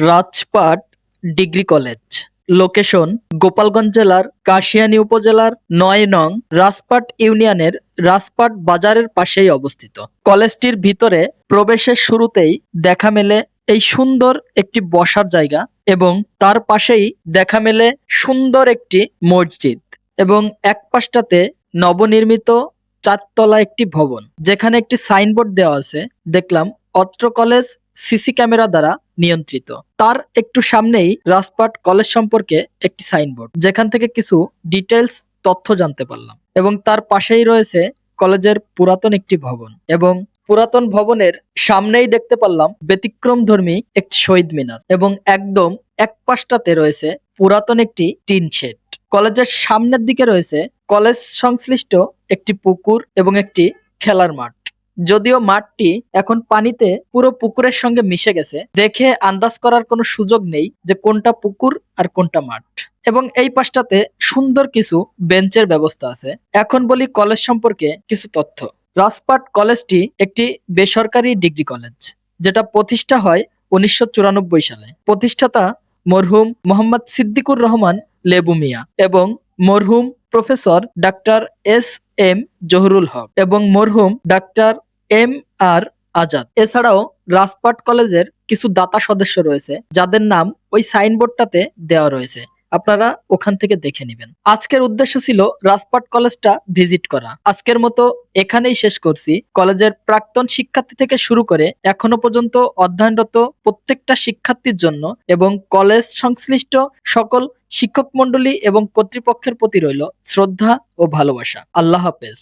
Rajpat degree college. Location Gopalganj জেলার কাশিয়ানী উপজেলার ৯ নং রাজপাট ইউনিয়নের রাজপাট বাজারের পাশেই অবস্থিত। কলেজটির ভিতরে প্রবেশের শুরুতেই দেখা মেলে এই সুন্দর একটি বসার জায়গা এবং তার পাশেই দেখা মেলে সুন্দর একটি মসজিদ এবং এক পাশটাতে নবনির্মিত ৪ তলা একটি ভবন, যেখানে একটি সাইনবোর্ড দেওয়া আছে। দেখলাম অত্র কলেজ সিসি ক্যামেরা দ্বারা নিয়ন্ত্রিত। তার একটু সামনেই রাজপাট কলেজ সম্পর্কে একটি সাইনবোর্ড, যেখান থেকে কিছু ডিটেলস তথ্য জানতে পারলাম। এবং তার পাশেই রয়েছে কলেজের পুরাতন একটি ভবন এবং পুরাতন ভবনের সামনেই দেখতে পারলাম ব্যতিক্রমধর্মী একটি শহীদ মিনার এবং একদম এক পাশটাতে রয়েছে পুরাতন একটি টিন শেড। কলেজের সামনের দিকে রয়েছে কলেজ সংশ্লিষ্ট একটি পুকুর এবং একটি খেলার মাঠ। যদিও মাঠটি এখন পানিতে পুরো পুকুরের সঙ্গে মিশে গেছে, দেখে আন্দাজ করার কোনো সুযোগ নেই যে কোনটা পুকুর আর কোনটা মাঠ। এবং এই পাশটাতে সুন্দর কিছু বেঞ্চের ব্যবস্থা আছে। এখন বলি কলেজ সম্পর্কে কিছু তথ্য। রাজপাট কলেজটি একটি বেসরকারি ডিগ্রি কলেজ, যেটা প্রতিষ্ঠা হয় ১৯৯৪ সালে। প্রতিষ্ঠাতা মরহুম মোহাম্মদ সিদ্দিকুর রহমান লেবু মিয়া এবং মরহুম প্রফেসর ডাক্তার এস.এম. জহুরুল হক এবং মরহুম ডাক্তার এম.আর. আজাদ। এছাড়াও রাজপাট কলেজের কিছু দাতা সদস্য রয়েছে, যাদের নাম ওই সাইনবোর্ডটাতে দেওয়া রয়েছে। আপনারা ওখান থেকে দেখে নেবেন। আজকের উদ্দেশ্য ছিল রাজপাট কলেজটা ভিজিট করা। আজকের মতো এখানেই শেষ করছি। কলেজের প্রাক্তন শিক্ষার্থী থেকে শুরু করে এখনো পর্যন্ত অধ্যয়নরত প্রত্যেকটা শিক্ষার্থীর জন্য এবং কলেজ সংশ্লিষ্ট সকল শিক্ষক মন্ডলী এবং কর্তৃপক্ষের প্রতি রইল শ্রদ্ধা ও ভালোবাসা। আল্লাহ হাফেজ।